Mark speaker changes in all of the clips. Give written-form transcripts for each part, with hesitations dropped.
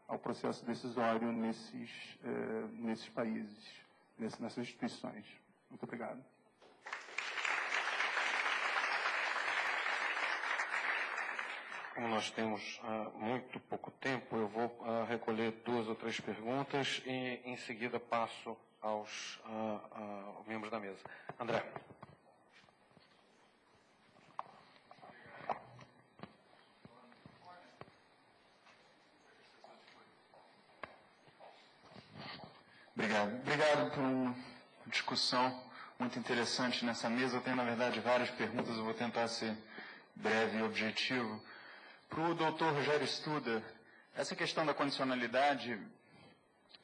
Speaker 1: ao processo decisório nesses países, nessas instituições. Muito obrigado.
Speaker 2: Como nós temos muito pouco tempo, eu vou recolher 2 ou 3 perguntas e, em seguida, passo aos membros da mesa. André.
Speaker 3: Obrigado por uma discussão muito interessante nessa mesa. Eu tenho, na verdade, várias perguntas, eu vou tentar ser breve e objetivo. Para o doutor Rogério Studer, essa questão da condicionalidade,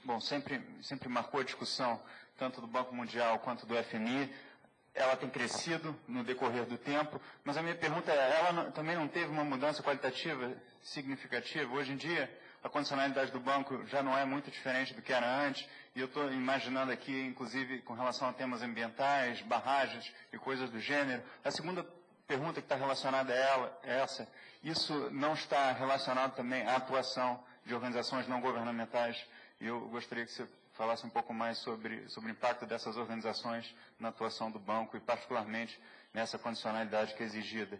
Speaker 3: bom, sempre marcou a discussão, tanto do Banco Mundial quanto do FMI. Ela tem crescido no decorrer do tempo, mas a minha pergunta é, ela também não teve uma mudança qualitativa significativa? Hoje em dia, a condicionalidade do banco já não é muito diferente do que era antes, e eu estou imaginando aqui, inclusive, com relação a temas ambientais, barragens e coisas do gênero. A segunda pergunta que está relacionada a ela é essa. Isso não está relacionado também à atuação de organizações não governamentais? E eu gostaria que você falasse um pouco mais sobre o impacto dessas organizações na atuação do banco e, particularmente, nessa condicionalidade que é exigida.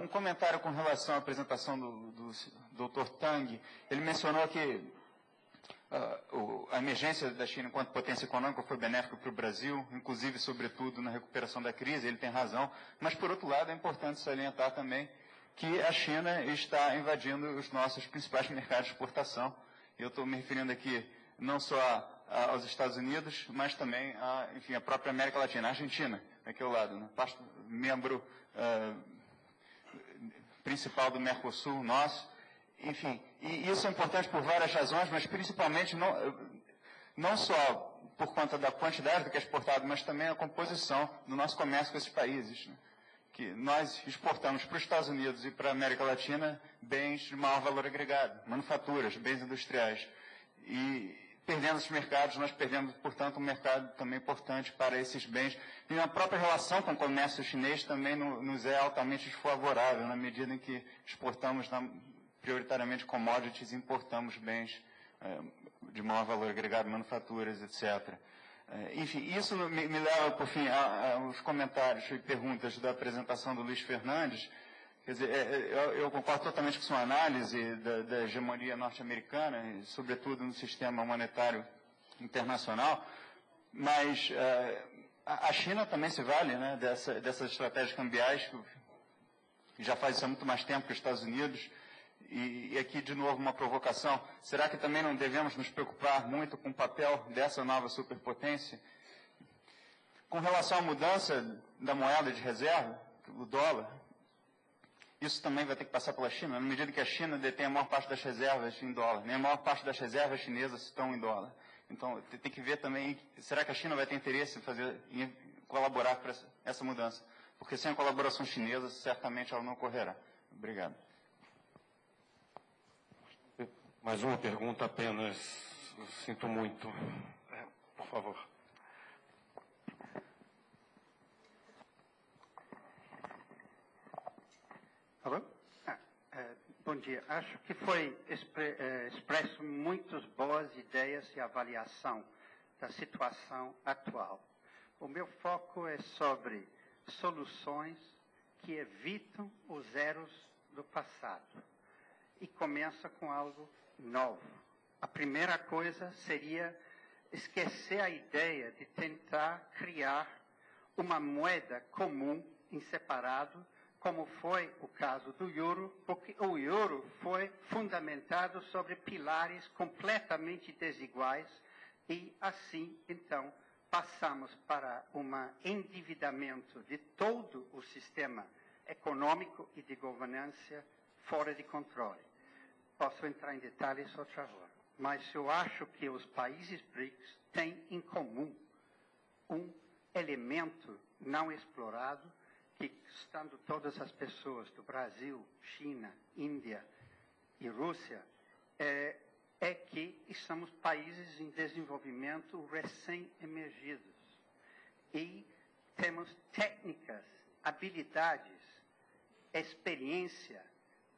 Speaker 3: Um comentário com relação à apresentação do Dr. Tang. Ele mencionou que a emergência da China enquanto potência econômica foi benéfica para o Brasil, inclusive, sobretudo, na recuperação da crise. Ele tem razão. Mas, por outro lado, é importante salientar também que a China está invadindo os nossos principais mercados de exportação. Eu estou me referindo aqui não só aos Estados Unidos, mas também a própria América Latina. A Argentina, aqui ao lado, né? Membro principal do Mercosul, nosso. Enfim, e isso é importante por várias razões, mas principalmente não só por conta da quantidade do que é exportado, mas também a composição do nosso comércio com esses países, né? Que nós exportamos para os Estados Unidos e para a América Latina bens de maior valor agregado, manufaturas, bens industriais. E perdendo esses mercados, nós perdemos, portanto, um mercado também importante para esses bens. E a própria relação com o comércio chinês também nos é altamente desfavorável, na medida em que exportamos prioritariamente commodities e importamos bens de maior valor agregado, manufaturas, etc. Enfim, isso me leva, por fim, aos comentários e perguntas da apresentação do Luiz Fernandes. Quer dizer, eu concordo totalmente com sua análise da hegemonia norte-americana, sobretudo no sistema monetário internacional, mas a China também se vale, né, dessas estratégias cambiais, que já faz isso há muito mais tempo que os Estados Unidos. E aqui, de novo, uma provocação. Será que também não devemos nos preocupar muito com o papel dessa nova superpotência? Com relação à mudança da moeda de reserva, o dólar, isso também vai ter que passar pela China, na medida que a China detém a maior parte das reservas em dólar, nem a maior parte das reservas chinesas estão em dólar. Então, tem que ver também, será que a China vai ter interesse em colaborar para essa mudança? Porque sem a colaboração chinesa, certamente ela não ocorrerá. Obrigado.
Speaker 2: Mais uma pergunta apenas, sinto muito. Por favor.
Speaker 4: Alô? Bom dia. Acho que foi expresso muitas boas ideias e avaliação da situação atual. O meu foco é sobre soluções que evitam os erros do passado e começa com algo novo. A primeira coisa seria esquecer a ideia de tentar criar uma moeda comum em separado, como foi o caso do euro, porque o euro foi fundamentado sobre pilares completamente desiguais e assim, então, passamos para um endividamento de todo o sistema econômico e de governança fora de controle. Posso entrar em detalhes outra hora, mas eu acho que os países BRICS têm em comum um elemento não explorado, que, estando todas as pessoas do Brasil, China, Índia e Rússia, é que somos países em desenvolvimento recém-emergidos. E temos técnicas, habilidades, experiência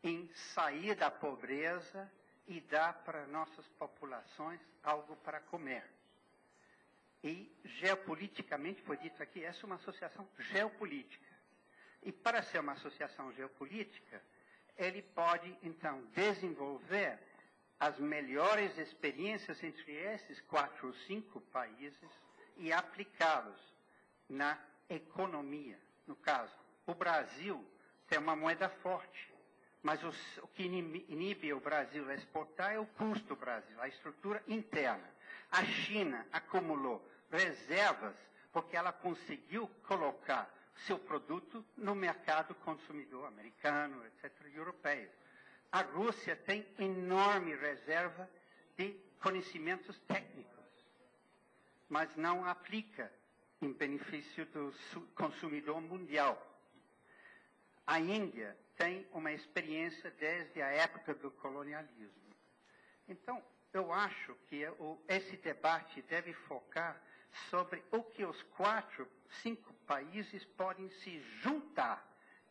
Speaker 4: em sair da pobreza e dar para nossas populações algo para comer. E, geopoliticamente, foi dito aqui, essa é uma associação geopolítica. E, para ser uma associação geopolítica, ele pode, então, desenvolver as melhores experiências entre esses 4 ou 5 países e aplicá-los na economia. No caso, o Brasil tem uma moeda forte, mas o que inibe o Brasil a exportar é o custo do Brasil, a estrutura interna. A China acumulou reservas porque ela conseguiu colocar seu produto no mercado consumidor americano, etc., e europeu. A Rússia tem enorme reserva de conhecimentos técnicos, mas não aplica em benefício do consumidor mundial. A Índia tem uma experiência desde a época do colonialismo. Então, eu acho que esse debate deve focar sobre o que os 4, 5 países podem se juntar.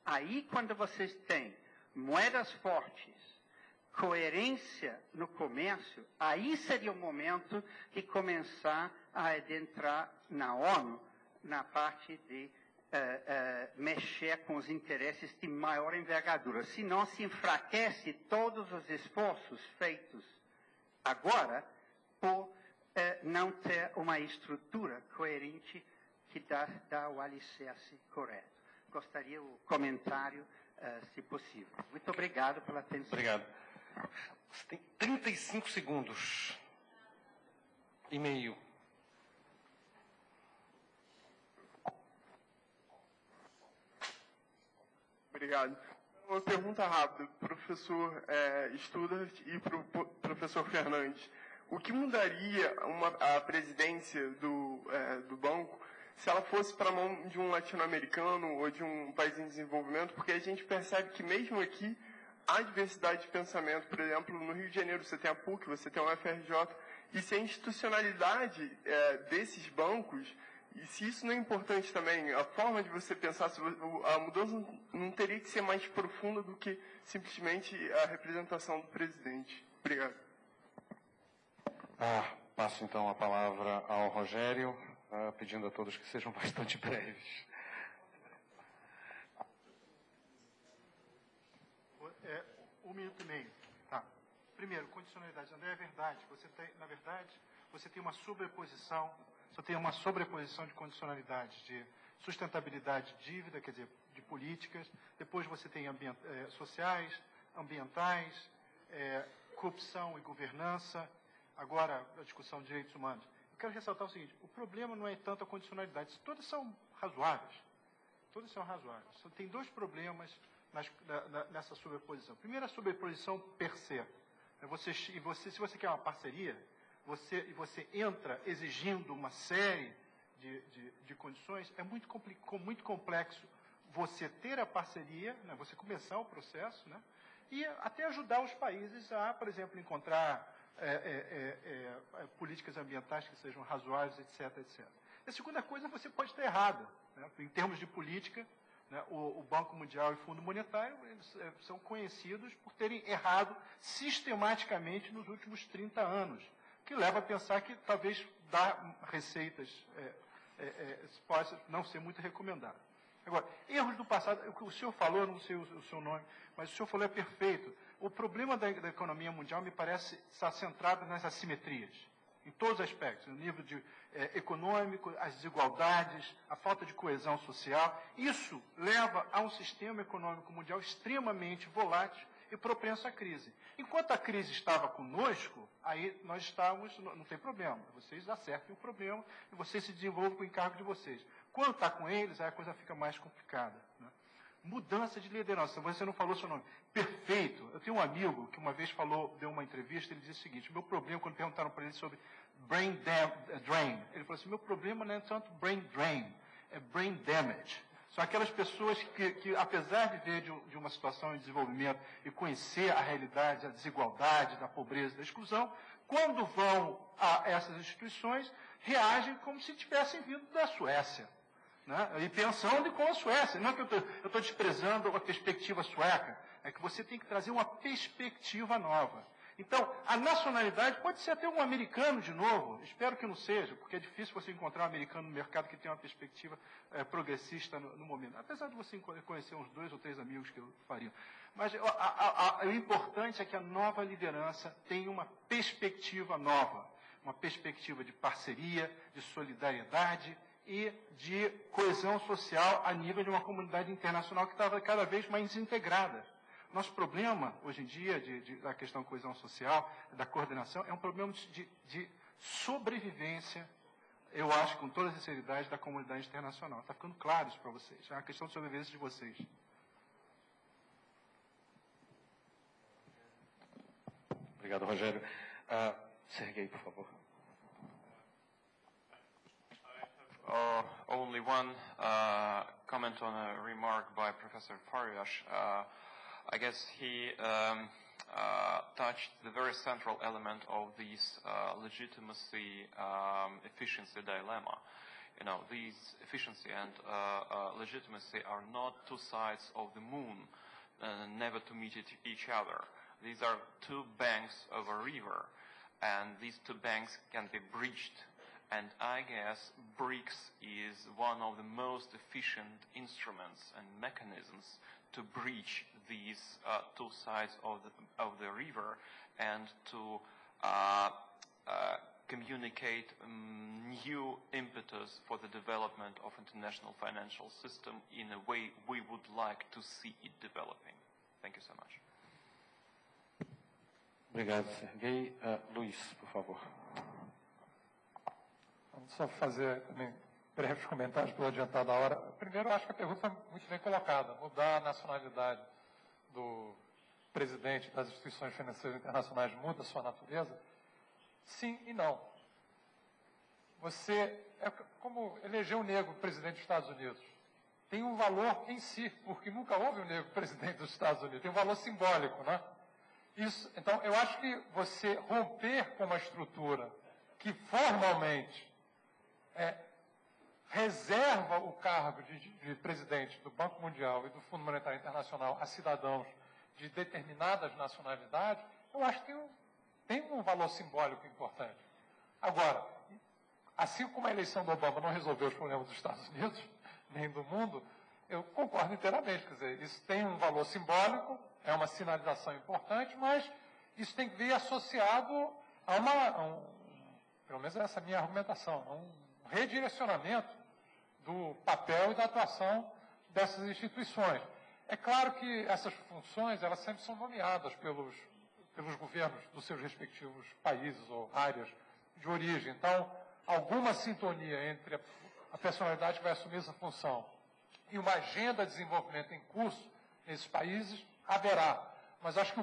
Speaker 4: Aí, quando vocês têm moedas fortes, coerência no comércio, aí seria o momento de começar a adentrar na ONU, na parte de mexer com os interesses de maior envergadura. Senão se enfraquece todos os esforços feitos agora por não ter uma estrutura coerente que dá o alicerce correto. Gostaria o comentário, se possível. Muito obrigado pela atenção.
Speaker 2: Obrigado. Você tem 35 segundos e meio.
Speaker 5: Obrigado. Uma pergunta rápida, professor Studart e para o professor Fernandes. O que mudaria a presidência do banco se ela fosse para a mão de um latino-americano ou de um país em desenvolvimento? Porque a gente percebe que mesmo aqui há diversidade de pensamento. Por exemplo, no Rio de Janeiro você tem a PUC, você tem a UFRJ, e se a institucionalidade desses bancos, e se isso não é importante também, a forma de você pensar, a mudança não teria que ser mais profunda do que simplesmente a representação do presidente. Obrigado.
Speaker 2: Passo então a palavra ao Rogério, pedindo a todos que sejam bastante breves.
Speaker 6: Um minuto e meio. Tá. Primeiro, condicionalidade. André, é verdade. Na verdade, você tem uma sobreposição de condicionalidades, de sustentabilidade de dívida, quer dizer, de políticas. Depois você tem sociais, ambientais, corrupção e governança. Agora, a discussão de direitos humanos. Eu quero ressaltar o seguinte, o problema não é tanto a condicionalidade, todas são razoáveis. Todas são razoáveis. Só tem 2 problemas nessa sobreposição. Primeiro, a sobreposição per se. Se você quer uma parceria, você entra exigindo uma série de condições, é muito complexo você ter a parceria, né, você começar o processo, né, e até ajudar os países a, por exemplo, encontrar políticas ambientais que sejam razoáveis, etc, etc. A segunda coisa, você pode estar errado. Né, em termos de política, né, o Banco Mundial e o Fundo Monetário eles, são conhecidos por terem errado sistematicamente nos últimos 30 anos, que leva a pensar que talvez dar receitas possa não ser muito recomendado. Agora, erros do passado, o senhor falou, eu não sei o seu nome, mas o senhor falou é perfeito. O problema da economia mundial me parece estar centrado nas assimetrias, em todos os aspectos, no nível econômico, as desigualdades, a falta de coesão social. Isso leva a um sistema econômico mundial extremamente volátil e propenso à crise. Enquanto a crise estava conosco, aí nós estávamos, não tem problema, vocês acertem o problema e vocês se desenvolvem com o encargo de vocês. Quando está com eles, aí a coisa fica mais complicada. Né? Mudança de liderança, você não falou seu nome. Perfeito. Eu tenho um amigo que uma vez deu uma entrevista, ele disse o seguinte, meu problema, quando perguntaram para ele sobre brain drain, ele falou assim, meu problema não é tanto brain drain, é brain damage. São aquelas pessoas que apesar de ver de uma situação de desenvolvimento e conhecer a realidade, a desigualdade, da pobreza, da exclusão, quando vão a essas instituições, reagem como se tivessem vindo da Suécia. Né? E pensando com a Suécia. Não é que eu estou desprezando a perspectiva sueca, é que você tem que trazer uma perspectiva nova. Então, a nacionalidade pode ser até um americano de novo, espero que não seja, porque é difícil você encontrar um americano no mercado que tenha uma perspectiva progressista no momento, apesar de você conhecer uns 2 ou 3 amigos que fariam. Mas o importante é que a nova liderança tenha uma perspectiva nova, uma perspectiva de parceria, de solidariedade e de coesão social a nível de uma comunidade internacional que estava cada vez mais integrada. Nosso problema, hoje em dia, da questão da coesão social, da coordenação, é um problema de sobrevivência, eu acho, com toda a sinceridade, da comunidade internacional. Está ficando claro isso para vocês. É uma questão de sobrevivência de vocês.
Speaker 2: Obrigado, Rogério. Sergei, por favor.
Speaker 7: Only one comment on a remark by Professor Farias. I guess he touched the very central element of this legitimacy efficiency dilemma. You know, these efficiency and legitimacy are not two sides of the moon, never to meet each other. These are two banks of a river, and these two banks can be bridged. And I guess BRICS is one of the most efficient instruments and mechanisms to bridge these two sides of the river and to communicate new impetus for the development of international financial system in a way we would like to see it developing. Thank you so much.
Speaker 2: Obrigado, Sergei. Luiz, por favor.
Speaker 8: Vamos só fazer também breves comentários pelo adiantado da hora. Primeiro, eu acho que a pergunta foi muito bem colocada. Mudar a nacionalidade do presidente das instituições financeiras internacionais muda a sua natureza? Sim e não. Você, é como eleger um negro presidente dos Estados Unidos. Tem um valor em si, porque nunca houve um negro presidente dos Estados Unidos. Tem um valor simbólico, né? Isso, então, eu acho que você romper com uma estrutura que formalmente reserva o cargo de presidente do Banco Mundial e do Fundo Monetário Internacional a cidadãos de determinadas nacionalidades, eu acho que tem um valor simbólico importante. Agora, assim como a eleição do Obama não resolveu os problemas dos Estados Unidos, nem do mundo, eu concordo inteiramente. Quer dizer, isso tem um valor simbólico, é uma sinalização importante, mas isso tem que vir associado a pelo menos essa é a minha argumentação, a um redirecionamento do papel e da atuação dessas instituições. É claro que essas funções, elas sempre são nomeadas pelos governos dos seus respectivos países ou áreas de origem. Então, alguma sintonia entre a personalidade que vai assumir essa função e uma agenda de desenvolvimento em curso nesses países, haverá. Mas acho que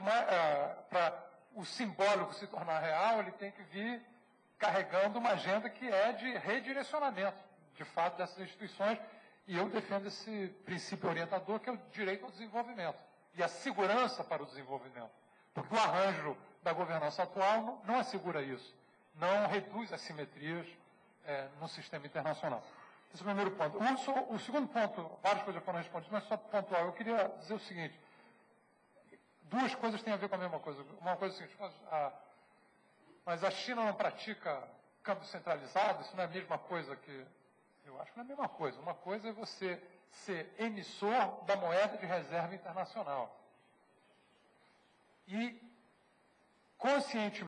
Speaker 8: para o simbólico se tornar real, ele tem que vir carregando uma agenda que é de redirecionamento, de fato, dessas instituições. E eu defendo esse princípio orientador, que é o direito ao desenvolvimento e a segurança para o desenvolvimento. Porque o arranjo da governança atual não assegura isso, não reduz as simetrias no sistema internacional. Esse é o primeiro ponto. O segundo ponto, várias coisas foram respondidas, mas só pontual. Eu queria dizer o seguinte: duas coisas têm a ver com a mesma coisa. Uma coisa é o seguinte: mas a China não pratica câmbio centralizado? Isso não é a mesma coisa que... Eu acho que não é a mesma coisa. Uma coisa é você ser emissor da moeda de reserva internacional. E, conscientemente,